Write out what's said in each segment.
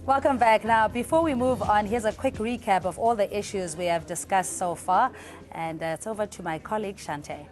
Welcome back. Now, before we move on, here's a quick recap of all the issues we have discussed so far. And it's over to my colleague, Shante.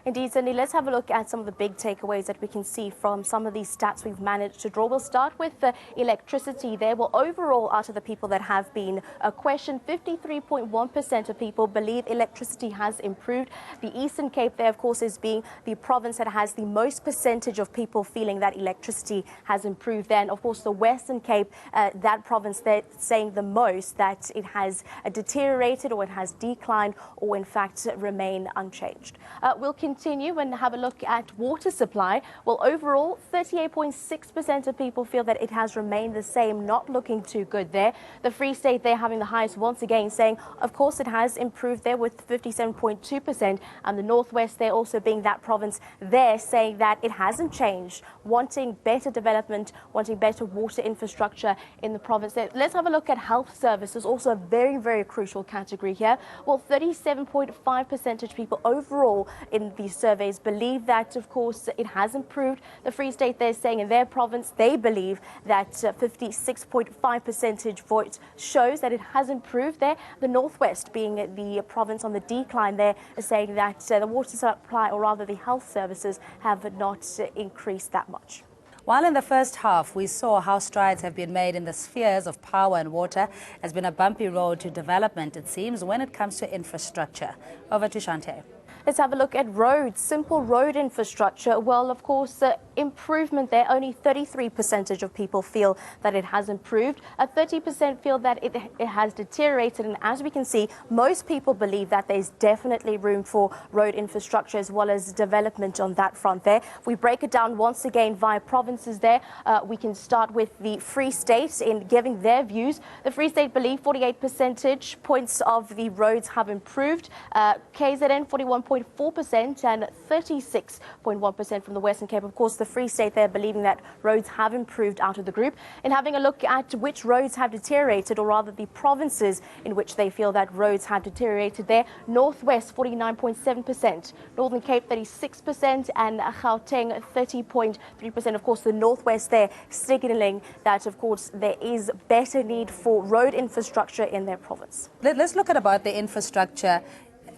Indeed, Cindy, let's have a look at some of the big takeaways that we can see from some of these stats we've managed to draw. We'll start with the electricity there. Well, overall, out of the people that have been questioned, 53.1% of people believe electricity has improved. The Eastern Cape there, of course, is being the province that has the most percentage of people feeling that electricity has improved. Then, of course, the Western Cape, that province, they're saying the most that it has deteriorated or it has declined or, in fact, remain unchanged. We'll continue and have a look at water supply. Well, overall, 38.6% of people feel that it has remained the same, not looking too good there. The Free State, they're having the highest once again, saying, of course, it has improved there with 57.2%. And the Northwest, they're also being that province there, saying that it hasn't changed, wanting better development, wanting better water infrastructure in the province there. Let's have a look at health services, also a very, very crucial category here. Well, 37.5% of people overall in these surveys believe that, of course, it has improved. The Free State, they're saying in their province, they believe that 56.5 percentage vote shows that it has improved there. The Northwest, being the province on the decline there, is saying that the water supply, or rather the health services, have not increased that much. While in the first half, we saw how strides have been made in the spheres of power and water, has been a bumpy road to development, it seems, when it comes to infrastructure. Over to Shante. Let's have a look at roads, simple road infrastructure. Well, of course, improvement there. Only 33% of people feel that it has improved. 30% feel that it has deteriorated. And as we can see, most people believe that there's definitely room for road infrastructure as well as development on that front there. We break it down once again via provinces there. We can start with the Free State in giving their views. The Free State believe 48 percentage points of the roads have improved. KZN 41.4% and 36.1% from the Western Cape. Of course, the Free State, they're believing that roads have improved out of the group. And having a look at which roads have deteriorated, or rather the provinces in which they feel that roads have deteriorated there. Northwest 49.7%, Northern Cape 36%, and Gauteng 30.3%. Of course, the Northwest there signalling that, of course, there is better need for road infrastructure in their province. Let's look at about the infrastructure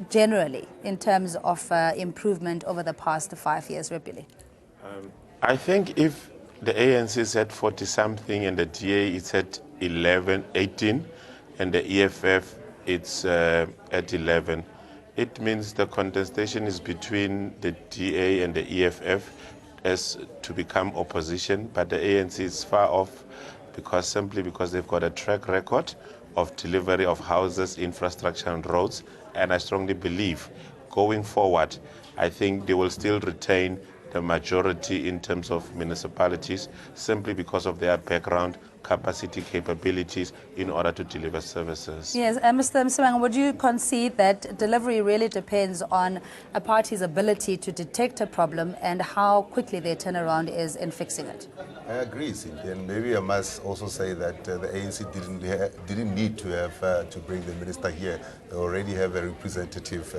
generally in terms of improvement over the past 5 years, Rebili. I think if the ANC is at 40-something and the DA is at 18 and the EFF it's at 11, it means the contestation is between the DA and the EFF as to become opposition, but the ANC is far off simply because they've got a track record of delivery of houses, infrastructure and roads, and I strongly believe going forward, I think they will still retain the majority in terms of municipalities simply because of their background, capacity, capabilities in order to deliver services. Yes, Mr. Msimang, would you concede that delivery really depends on a party's ability to detect a problem and how quickly their turnaround is in fixing it? I agree, Cindy, and maybe I must also say that the ANC didn't need to have to bring the minister here. They already have a representative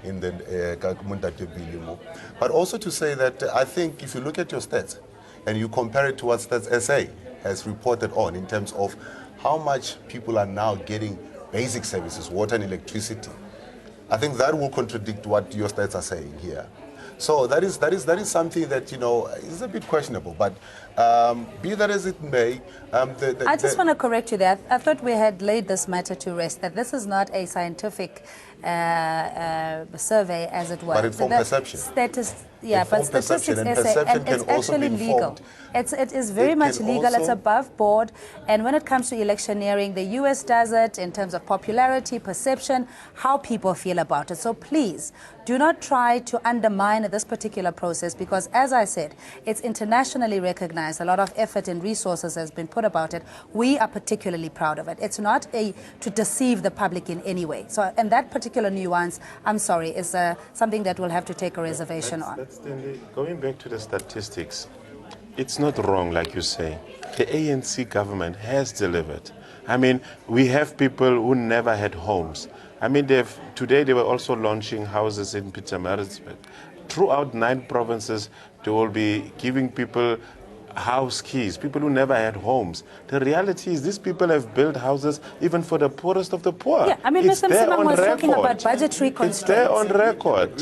in the Bilimo. But also to say that I think if you look at your stats and you compare it to what Stats SA has reported on in terms of how much people are now getting basic services, water and electricity, I think that will contradict what your stats are saying here. So that is something that, you know, is a bit questionable. But be that as it may, I just want to correct you there. I thought we had laid this matter to rest, that this is not a scientific survey, as it were. But informed perception. Yeah, but statistics and it's actually legal. It is very much legal. It's above board. And when it comes to electioneering, the US does it in terms of popularity, perception, how people feel about it. So please, do not try to undermine this particular process because, as I said, it's internationally recognized. A lot of effort and resources has been put about it. We are particularly proud of it. It's not to deceive the public in any way. So, and that particular particular nuance, I'm sorry, is something that we'll have to take a reservation on. Going back to the statistics, it's not wrong, like you say. The ANC government has delivered. I mean, we have people who never had homes. I mean, today they were also launching houses in Pietermaritzburg. Throughout 9 provinces, they will be giving people house keys, people who never had homes. The reality is these people have built houses even for the poorest of the poor. Yeah, I mean, Mr. Msimang was talking about budgetary constraints. It's there on record.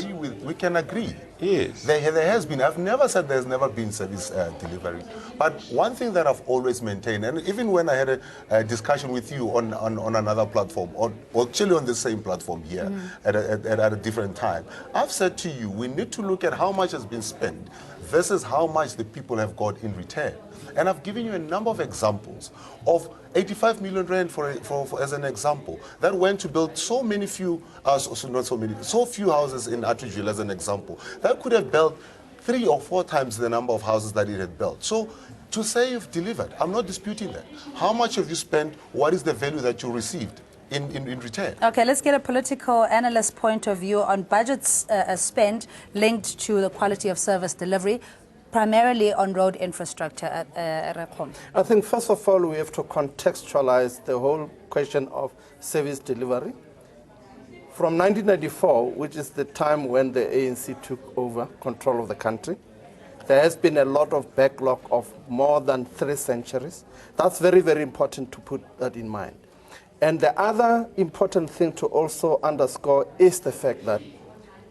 We can agree. Yes. There has been, I've never said there's never been service delivery. But one thing that I've always maintained, and even when I had a discussion with you on another platform, or actually on the same platform here at a different time, I've said to you, we need to look at how much has been spent versus how much the people have got in return. And I've given you a number of examples of 85 million rand for as an example that went to build so few houses in Atteridgeville as an example. That could have built 3 or 4 times the number of houses that it had built. So to say you've delivered, I'm not disputing that. How much have you spent? What is the value that you received in return? Okay, let's get a political analyst point of view on budgets spent linked to the quality of service delivery, primarily on road infrastructure at Rekgom. I think first of all we have to contextualize the whole question of service delivery. From 1994, which is the time when the ANC took over control of the country, there has been a lot of backlog of more than 3 centuries. That's very, very important to put that in mind. And the other important thing to also underscore is the fact that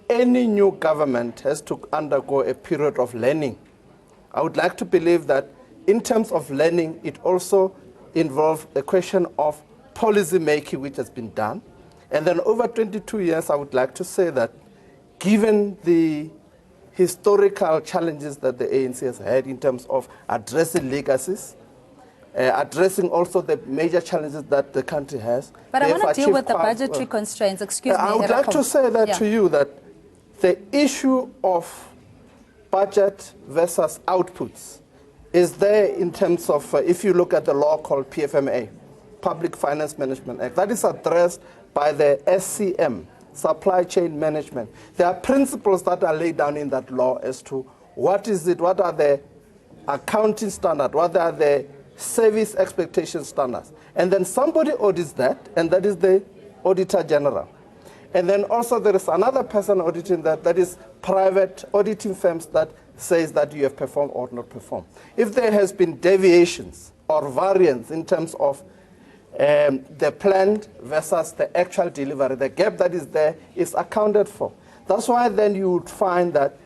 any new government has to undergo a period of learning. I would like to believe that in terms of learning, it also involves a question of policy making which has been done. And then over 22 years, I would like to say that given the historical challenges that the ANC has had in terms of addressing legacies, addressing also the major challenges that the country has. But I want to deal with the budgetary constraints. Excuse me. I would like to say that to you, that the issue of budget versus outputs is there in terms of, if you look at the law called PFMA, Public Finance Management Act, that is addressed by the SCM, Supply Chain Management. There are principles that are laid down in that law as to what is it, what are the accounting standards, what are the service expectation standards. And then somebody audits that, and that is the Auditor General. And then also there is another person auditing that, that is private auditing firms that says that you have performed or not performed. If there has been deviations or variance in terms of the planned versus the actual delivery, the gap that is there is accounted for. That's why then you would find that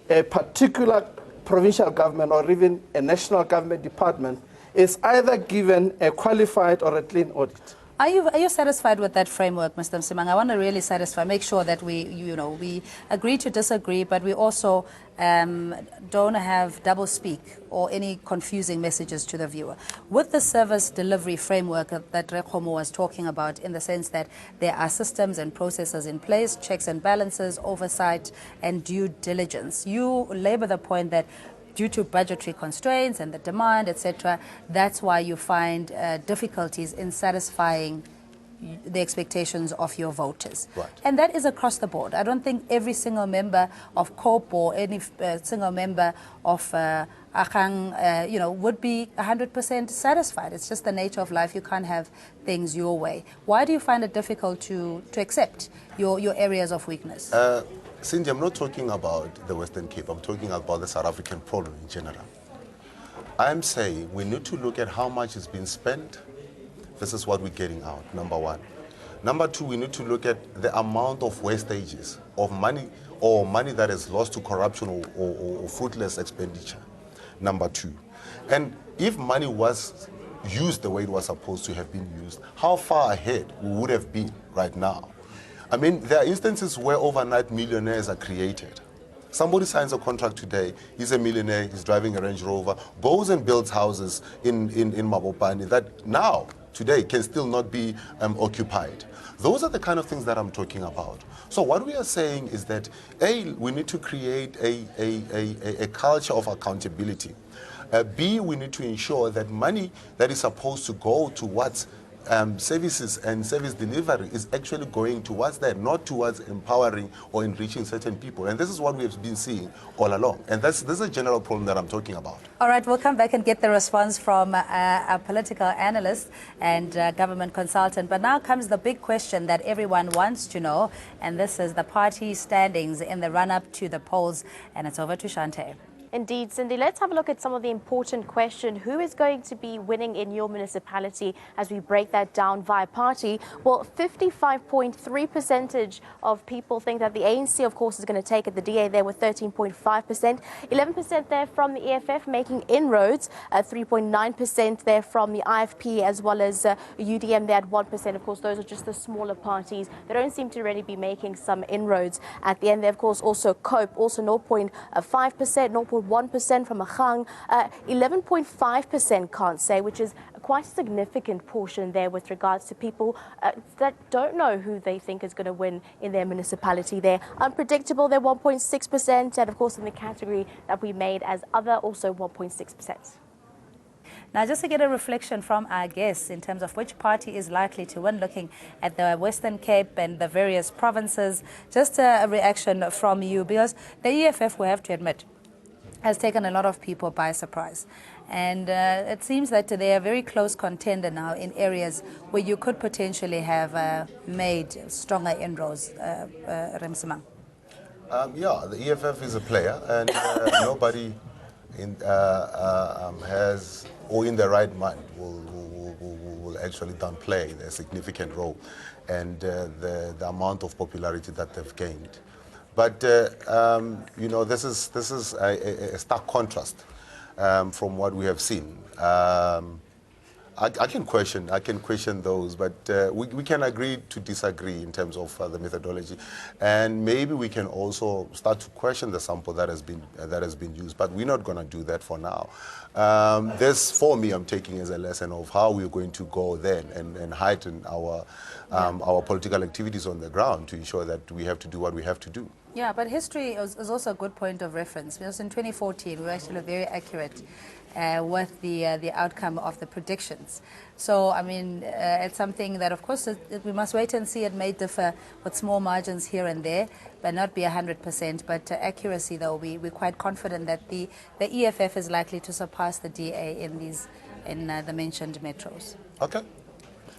a particular provincial government or even a national government department is either given a qualified or a clean audit. Are you satisfied with that framework, Mr. Msimang? I want to really make sure that we agree to disagree, but we also don't have double speak or any confusing messages to the viewer. With the service delivery framework that Rekgom was talking about, in the sense that there are systems and processes in place, checks and balances, oversight and due diligence, you labor the point that due to budgetary constraints and the demand, etc., that's why you find difficulties in satisfying the expectations of your voters. Right. And that is across the board. I don't think every single member of COPE or any single member of Agang, would be 100% satisfied. It's just the nature of life. You can't have things your way. Why do you find it difficult to accept your areas of weakness? Cindy, I'm not talking about the Western Cape. I'm talking about the South African problem in general. I'm saying we need to look at how much has been spent versus what we're getting out, number one. Number two, we need to look at the amount of wastages of money or money that is lost to corruption or fruitless expenditure, number two. And if money was used the way it was supposed to have been used, how far ahead we would have been right now. I mean, there are instances where overnight millionaires are created. Somebody signs a contract today, he's a millionaire, he's driving a Range Rover, goes and builds houses in Mabopane that now, today, can still not be occupied. Those are the kind of things that I'm talking about. So what we are saying is that, A, we need to create a culture of accountability. B, we need to ensure that money that is supposed to go towards services and service delivery is actually going towards that, not towards empowering or enriching certain people. And this is what we have been seeing all along. And this is a general problem that I'm talking about. All right, we'll come back and get the response from a political analyst and government consultant. But now comes the big question that everyone wants to know, and this is the party standings in the run-up to the polls. And it's over to Shante. Indeed, Cindy. Let's have a look at some of the important questions. Who is going to be winning in your municipality as we break that down via party? Well, 55.3% of people think that the ANC, of course, is going to take it. The DA there with 13.5%. 11% there from the EFF making inroads. 3.9% there from the IFP as well as UDM there at 1%. Of course, those are just the smaller parties. They don't seem to really be making some inroads. At the end there, of course, also COPE, also 0.5%, 0.1% from Agang, 11.5% can't say, which is quite a significant portion there with regards to people that don't know who they think is going to win in their municipality there. Unpredictable, they're 1.6%, and of course in the category that we made as other, also 1.6%. Now, just to get a reflection from our guests in terms of which party is likely to win, looking at the Western Cape and the various provinces, just a reaction from you, because the EFF, we have to admit, has taken a lot of people by surprise. And it seems that they are a very close contender now in areas where you could potentially have made stronger inroads, Remsimang. Yeah, the EFF is a player, and nobody has, or in the right mind, will actually downplay their significant role and the amount of popularity that they've gained. But you know, this is a stark contrast from what we have seen. I can question those, but we can agree to disagree in terms of the methodology, and maybe we can also start to question the sample that has been used. But we're not going to do that for now. This, for me, I'm taking as a lesson of how we're going to go then and heighten our political activities on the ground to ensure that we have to do what we have to do. Yeah, but history is also a good point of reference, because in 2014 we were actually very accurate with the outcome of the predictions. So, I mean, it's something that, of course, we must wait and see. It may differ with small margins here and there, but not be 100%. But accuracy, though, we're quite confident that the EFF is likely to surpass the DA in the mentioned metros. Okay.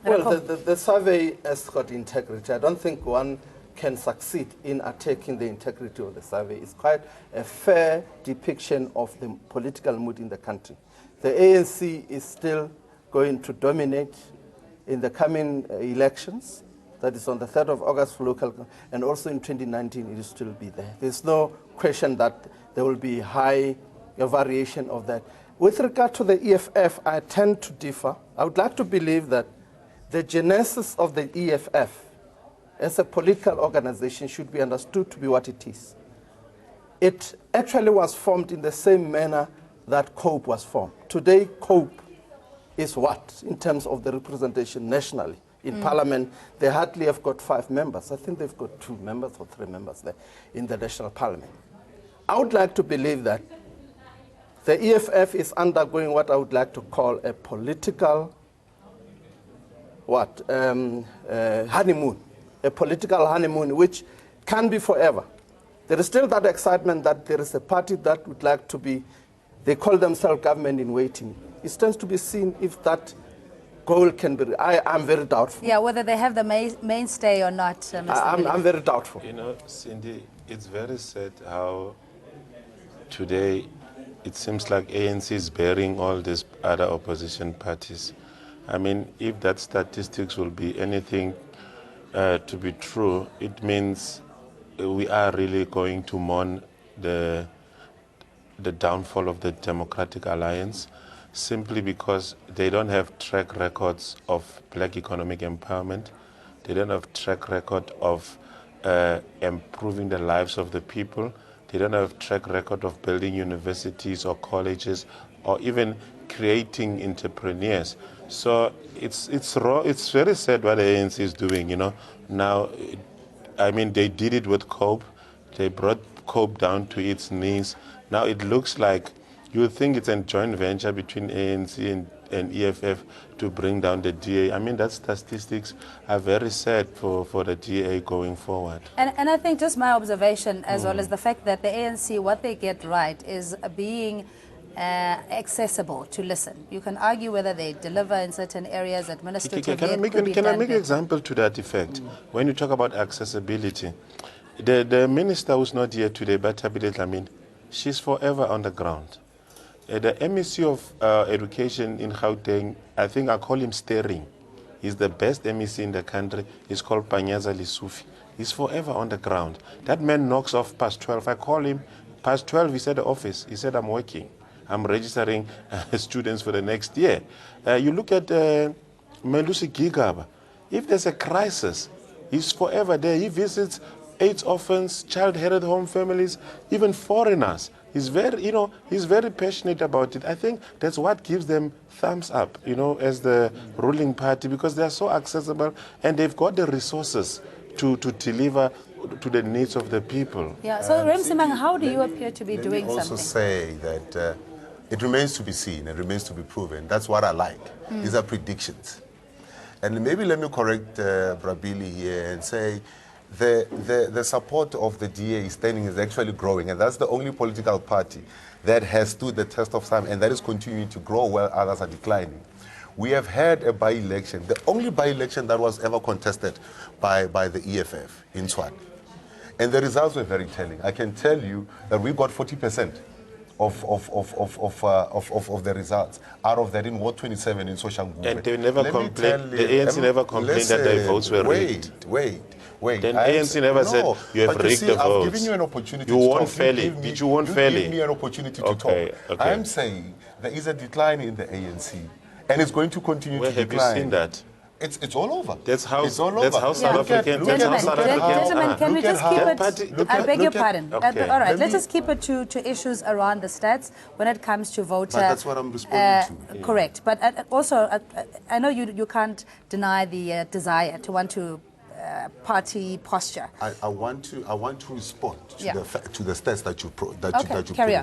Well, the survey has got integrity. I don't think one can succeed in attacking the integrity of the survey. It's quite a fair depiction of the political mood in the country. The ANC is still going to dominate in the coming elections. That is on the 3rd of August for local, and also in 2019 it will still be there. There's no question that there will be high variation of that. With regard to the EFF, I tend to differ. I would like to believe that the genesis of the EFF as a political organization should be understood to be what it is. It actually was formed in the same manner that COPE was formed. Today, COPE is what in terms of the representation nationally? In Parliament, they hardly have got 5 members. I think they've got 2 members or 3 members there in the National Parliament. I would like to believe that the EFF is undergoing what I would like to call a political honeymoon. A political honeymoon which can be forever. There is still that excitement that there is a party that would like to be, they call themselves government in waiting. It stands to be seen if that goal can be, I'm very doubtful. Yeah, whether they have the mainstay or not, Mr. I'm very doubtful. You know, Cindy, it's very sad how today it seems like ANC is bearing all these other opposition parties. I mean, if that statistics will be anything to be true, it means we are really going to mourn the downfall of the Democratic Alliance, simply because they don't have track records of black economic empowerment. They don't have track record of improving the lives of the people. They don't have track record of building universities or colleges or even creating entrepreneurs. So it's very sad what the ANC is doing, you know. Now, I mean, they did it with COPE. They brought COPE down to its knees. Now it looks like you think it's a joint venture between ANC and and EFF to bring down the DA. I mean, that statistics are very sad for the DA going forward. And I think just my observation, as well as the fact that the ANC, what they get right is being accessible to listen. You can argue whether they deliver in certain areas administratively. Can I make an example to that effect? When you talk about accessibility, the minister who's not here today, Bathabile Dlamini, she's forever on the ground. The MEC of Education in Gauteng, I think I call him Steering. He's the best MEC in the country. He's called Panyaza Lisufi. He's forever on the ground. That man knocks off past 12. I call him past 12. He's at the office. He said, I'm working. I'm registering students for the next year. You look at Melusi Gigaba. If there's a crisis, he's forever there. He visits AIDS orphans, child-headed home families, even foreigners. He's very, he's very passionate about it. I think that's what gives them thumbs up, as the ruling party, because they are so accessible and they've got the resources to deliver to the needs of the people. Yeah. So, Remsimang, how do you appear to be doing something? Let me also say that it remains to be seen, it remains to be proven. That's what I like. These are predictions. And maybe let me correct Brabili here and say the support of the DA standing is actually growing, and that's the only political party that has stood the test of time and that is continuing to grow while others are declining. We have had a by-election, the only by-election that was ever contested by the EFF in Tshwane. And the results were very telling. I can tell you that we got 40% of the results out of that in Ward 27 in Soshanguve. And they never complained. The ANC never complained that their votes were rigged. Wait. Then ANC never said you have rigged the votes. I've given you an opportunity you to won talk. Fairly. Did you won fairly? Give me an opportunity to talk. Okay. I'm saying there is a decline in the ANC, and it's going to continue to decline. Where have you seen that? It's all over. That's how it's all over. That's how South African. Gentlemen, can we just keep it? I beg your pardon. Okay. All right, let's just keep it to issues around the stats when it comes to voter. But that's what I'm responding to. Correct, but also I know you can't deny the desire to want to party posture. I want to respond to the stats that you put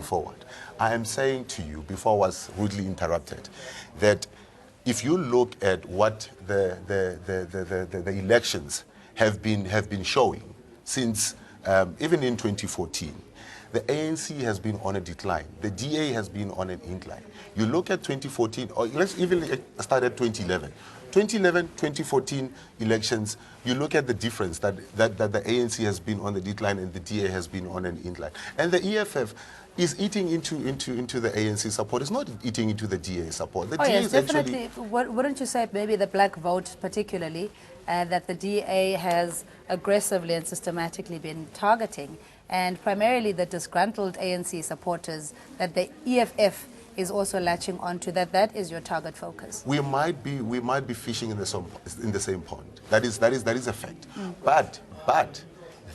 forward. I am saying to you before I was rudely interrupted that if you look at what the elections have been showing since even in 2014, the ANC has been on a decline. The DA has been on an incline. You look at 2014, or let's even start at 2011. 2011, 2014 elections, you look at the difference that the ANC has been on the decline and the DA has been on an incline. And the EFF is eating into the ANC support. It's not eating into the DA support. The DA yes, is definitely. Wouldn't you say maybe the black vote particularly, that the DA has aggressively and systematically been targeting, and primarily the disgruntled ANC supporters that the EFF is also latching onto, that is your target focus? We might be fishing in the same pond. That is a fact. But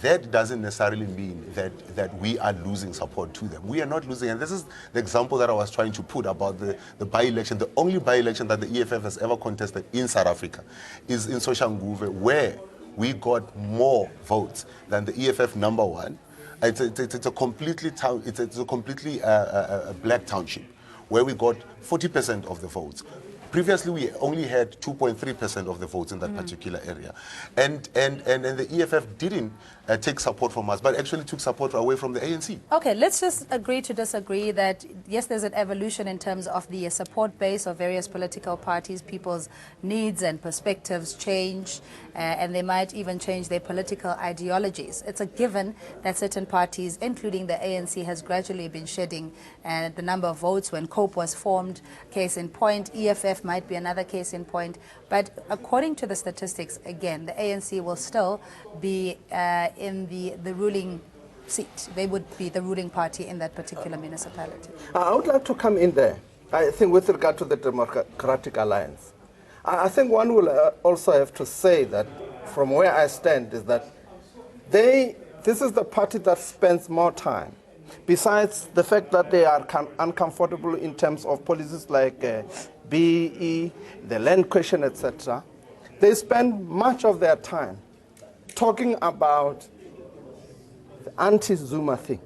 that doesn't necessarily mean that we are losing support to them. We are not losing, and this is the example that I was trying to put about the by-election. The only by-election that the EFF has ever contested in South Africa is in Soshanguve, where we got more votes than the EFF number one. It's a completely black township, where we got 40% of the votes. Previously, we only had 2.3% of the votes in that particular area. And the EFF didn't take support from us, but actually took support away from the ANC. Okay, let's just agree to disagree that, yes, there's an evolution in terms of the support base of various political parties. People's needs and perspectives change, and they might even change their political ideologies. It's a given that certain parties, including the ANC, has gradually been shedding the number of votes when COPE was formed. Case in point, EFF might be another case in point. But according to the statistics, again, the ANC will still be in the ruling seat. They would be the ruling party in that particular municipality. I would like to come in there, I think, with regard to the Democratic Alliance. I think one will also have to say that from where I stand is that this is the party that spends more time. Besides the fact that they are uncomfortable in terms of policies like BE, the land question, etc., they spend much of their time talking about the anti-Zuma thing.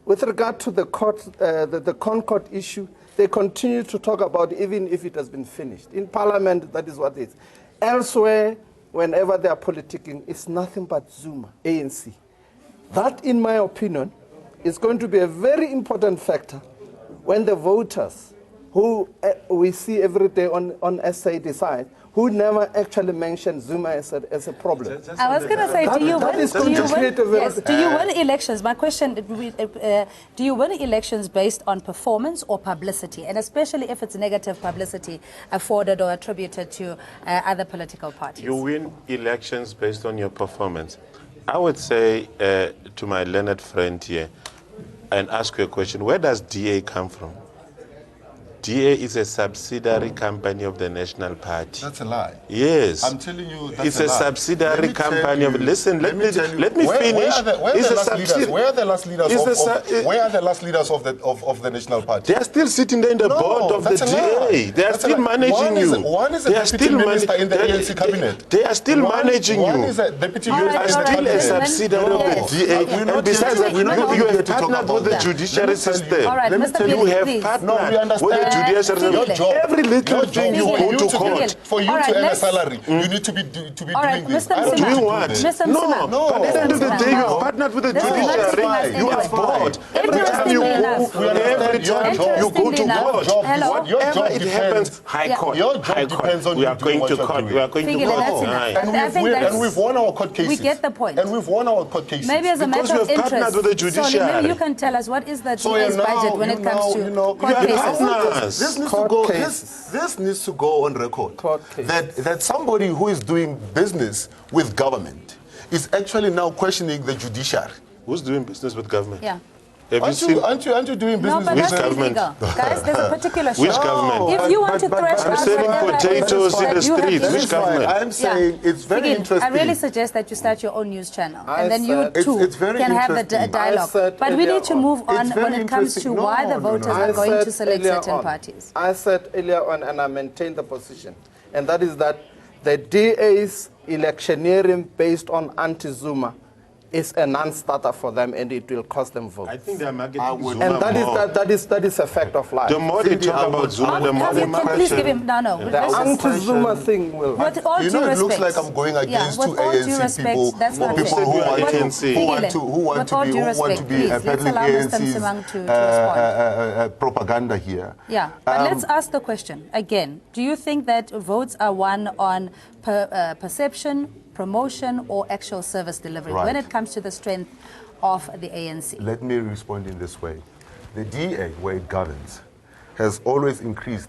with regard to the Concord issue, they continue to talk about even if it has been finished. In Parliament, that is what it is. Elsewhere, whenever they are politicking, it's nothing but Zuma, ANC. That, in my opinion, is going to be a very important factor when the voters, who we see every day on SA Decide, who never actually mentioned Zuma as a problem. I was going to say, do you win elections? My question, do you win elections based on performance or publicity? And especially if it's negative publicity afforded or attributed to other political parties. You win elections based on your performance. I would say to my learned friend here and ask you a question, where does DA come from? DA is a subsidiary company of the National Party. That's a lie. Yes. I'm telling you, that's it's a subsidiary company of. Listen, let me finish. Where are the last leaders of the National Party? They are still sitting there in the board of the DA. They are still managing you. One is a deputy minister in the ANC cabinet. They are still managing you. One is a deputy You minister are in the still a cabinet. subsidiary of the DA. And besides that, you have partnered with the judiciary system. All right, Mr. You have please. partnered with the judiciary system. Your job. Every little thing you go to court. For you to earn a salary, you need to be doing this. Mr. Msima. Doing what? Mr. No, Msima. but at the end of the day, you have partnered with the This is not judiciary. fine. You are bored. Every time you go to court, whatever it happens, high court. Your job depends on we you are doing going what to you're court. doing. We are going to Figure court. that's enough. Aye. And we've won our court cases. We get the point. And we've won our court cases. Maybe as a Because matter we of have partnered interest, with the judiciary. so maybe you can tell us what is the So DA's now, budget when it comes to court cases. This needs Court to go. cases. This needs to go on record. Court cases. That somebody who is doing business with government is actually now questioning the judiciary. Who's doing business with government? Yeah. Have you seen? Aren't you doing No, business but with that's government? illegal. Guys, there's a particular Which show. government? If you want to thresh I'm us selling whatever potatoes in the you have streets. to Which do. government? I'm saying it's very Again, interesting. I really suggest that you start your own news channel, I and then you said- too It's very can have the interesting. dialogue. I said But we earlier need to on. move on It's very when it comes to interesting. why the No, voters no, no. are going said to select earlier certain on- parties. I said earlier on, and I maintain the position, and that is that the DA's electioneering based on anti-Zuma is a non-starter for them, and it will cost them votes. I think they are marketing would- Zuma And more. that is a fact of life. The more they talk about Zuma, the more they Can please give market. him no. The Let's just- anti-Zuma thing will. With all You due know, it respect, looks like I'm going against with two all due ANC respect, people, that's or not people fair. who want to, ANC. who want to, who want With to all be, due who want to respect, be please, let's peddling allow Mr. ANC's Msimang to respond. propaganda here. Yeah, but let's ask the question again. Do you think that votes are won on perception, promotion, or actual service delivery Right. when it comes to the strength of the ANC? Let me respond in this way. The DA, where it governs, has always increased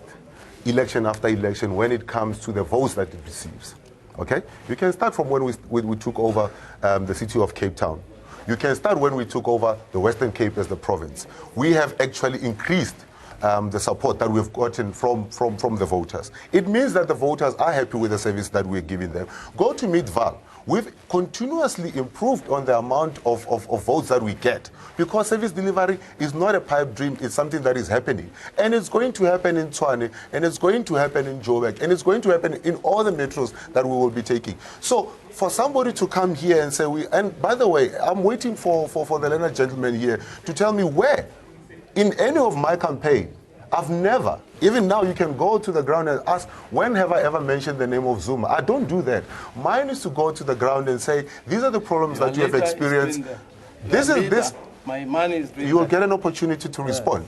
election after election when it comes to the votes that it receives. Okay? You can start from when we took over the city of Cape Town. You can start when we took over the Western Cape as the province. We have actually increased the support that we've gotten from the voters. It means that the voters are happy with the service that we're giving them. Go to Midval. We've continuously improved on the amount of votes that we get, because service delivery is not a pipe dream, it's something that is happening. And it's going to happen in Tshwane, and it's going to happen in Joburg, and it's going to happen in all the metros that we will be taking. So for somebody to come here and say, and by the way, I'm waiting for the learned gentleman here to tell me where, in any of my campaign, I've never, even now you can go to the ground and ask, when have I ever mentioned the name of Zuma? I don't do that. Mine is to go to the ground and say, these are the problems that you have experienced. My money is You will get an opportunity to respond.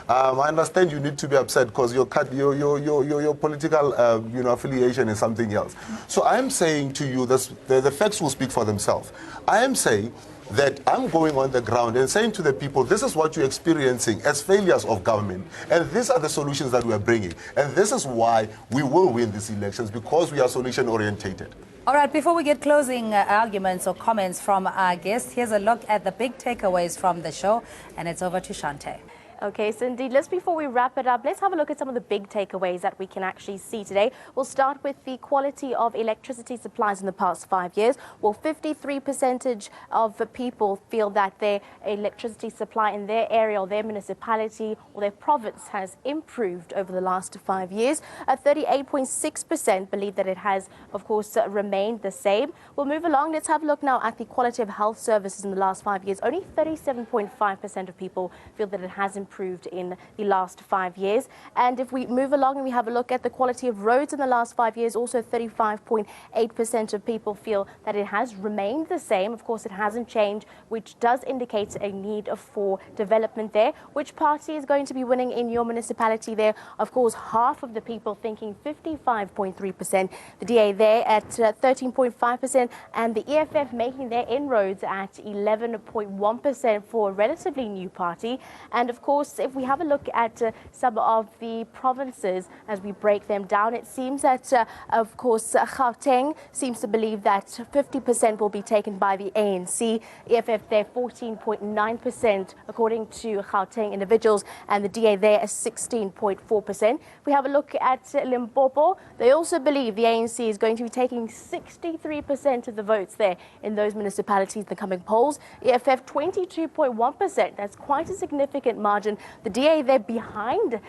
I understand you need to be upset because your political affiliation is something else. So I'm saying to you, the facts will speak for themselves. I am saying that I'm going on the ground and saying to the people, this is what you're experiencing as failures of government, and these are the solutions that we are bringing. And this is why we will win these elections, because we are solution-orientated. All right, before we get closing arguments or comments from our guests, here's a look at the big takeaways from the show, and it's over to Shante. Okay, Cindy, before we wrap it up, let's have a look at some of the big takeaways that we can actually see today. We'll start with the quality of electricity supplies in the past 5 years. Well, 53% of people feel that their electricity supply in their area or their municipality or their province has improved over the last 5 years. 38.6% believe that it has, of course, remained the same. We'll move along. Let's have a look now at the quality of health services in the last 5 years. Only 37.5% of people feel that it has improved in the last 5 years. And if we move along and we have a look at the quality of roads in the last 5 years, also 35.8% of people feel that it has remained the same. Of course, it hasn't changed, which does indicate a need for development there. Which party is going to be winning in your municipality there? Of course, half of the people thinking 55.3%, the DA there at 13.5%, and the EFF making their inroads at 11.1% for a relatively new party. And of course, if we have a look at some of the provinces as we break them down, it seems that, of course, Gauteng seems to believe that 50% will be taken by the ANC. EFF there 14.9% according to Gauteng individuals, and the DA there is 16.4%. We have a look at Limpopo. They also believe the ANC is going to be taking 63% of the votes there in those municipalities in the coming polls. EFF 22.1%. That's quite a significant margin. The DA there behind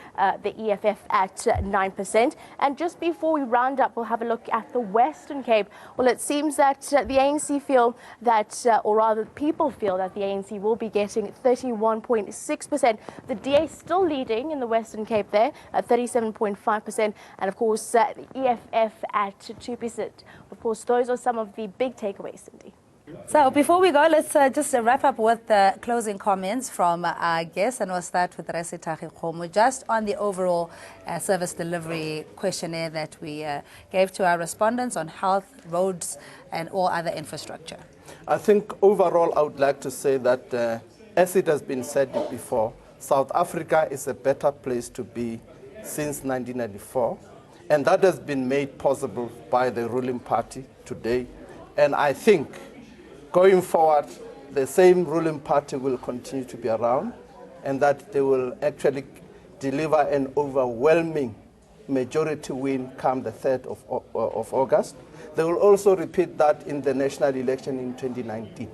the EFF at 9%. And just before we round up, we'll have a look at the Western Cape. Well, it seems that the ANC feel that, or rather people feel that the ANC will be getting 31.6%. The DA still leading in the Western Cape there at 37.5%. And of course, the EFF at 2%. Of course, those are some of the big takeaways, Cindy. So before we go, let's just wrap up with the closing comments from our guests, and we'll start with Resitari Khomo, just on the overall service delivery questionnaire that we gave to our respondents on health, roads, and all other infrastructure. I think overall I would like to say that, as it has been said before, South Africa is a better place to be since 1994, and that has been made possible by the ruling party today. And I think going forward, the same ruling party will continue to be around, and that they will actually deliver an overwhelming majority win come the 3rd of August. They will also repeat that in the national election in 2019.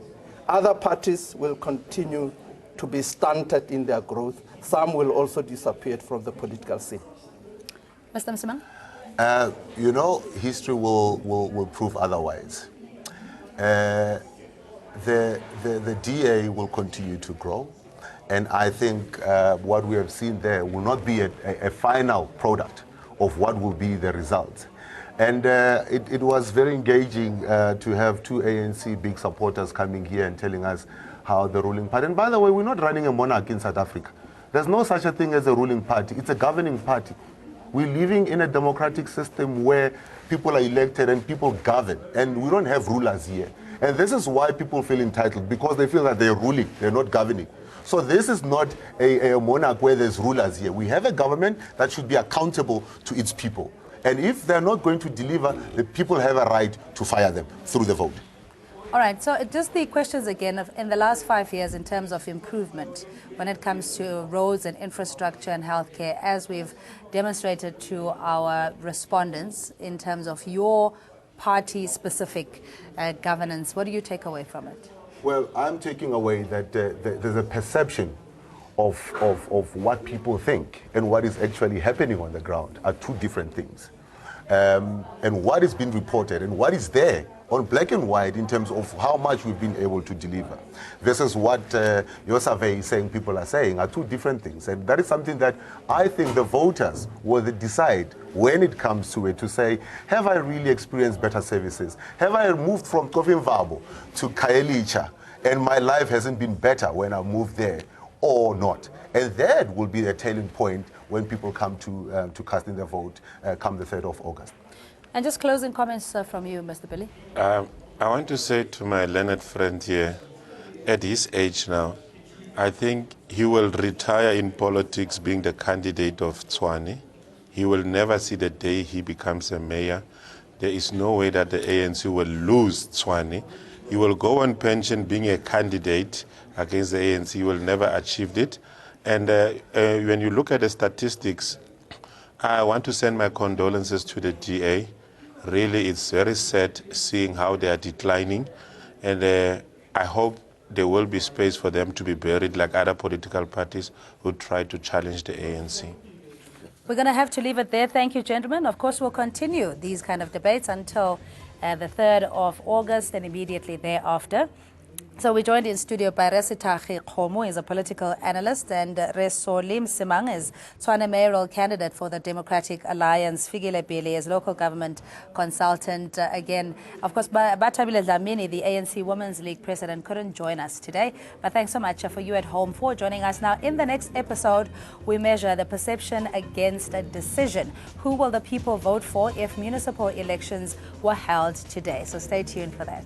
Other parties will continue to be stunted in their growth. Some will also disappear from the political scene. Mr. Msimang? You know, history will prove otherwise. The DA will continue to grow, and I think what we have seen there will not be a final product of what will be the result. And it was very engaging to have two ANC big supporters coming here and telling us how the ruling party, and by the way, we're not running a monarchy in South Africa. There's no such a thing as a ruling party. It's a governing party. We're living in a democratic system where people are elected and people govern, and we don't have rulers here. And this is why people feel entitled, because they feel that they're ruling, they're not governing. So this is not a monarch where there's rulers here. We have a government that should be accountable to its people. And if they're not going to deliver, the people have a right to fire them through the vote. All right, so just the questions again of in the last 5 years in terms of improvement when it comes to roads and infrastructure and healthcare, as we've demonstrated to our respondents in terms of your party-specific governance. What do you take away from it? Well, I'm taking away that there's a perception of what people think and what is actually happening on the ground are two different things. And what is being reported and what is there on black and white in terms of how much we've been able to deliver. This is what your survey is saying people are saying are two different things. And that is something that I think the voters will decide when it comes to it, to say, have I really experienced better services? Have I moved from Kofi-Mvabo to Khayelitsha and my life hasn't been better when I moved there or not? And that will be a telling point when people come to casting their vote come the 3rd of August. And just closing comments from you, Mr. Billy. I want to say to my learned friend here, at his age now, I think he will retire in politics being the candidate of Tshwane. He will never see the day he becomes a mayor. There is no way that the ANC will lose Tshwane. He will go on pension being a candidate against the ANC. He will never achieve it. And when you look at the statistics, I want to send my condolences to the DA. Really, it's very sad seeing how they are declining. And I hope there will be space for them to be buried like other political parties who try to challenge the ANC. We're going to have to leave it there. Thank you, gentlemen. Of course, we'll continue these kind of debates until the 3rd of August and immediately thereafter. So we're joined in studio by Resitahi Khomo, is a political analyst, and Resolim Simang is Tshwane mayoral candidate for the Democratic Alliance. Fikile Pele is local government consultant. Again, of course, Batabile Dlamini, the ANC Women's League president, couldn't join us today. But thanks so much for you at home for joining us. Now, in the next episode, we measure the perception against a decision. Who will the people vote for if municipal elections were held today? So stay tuned for that.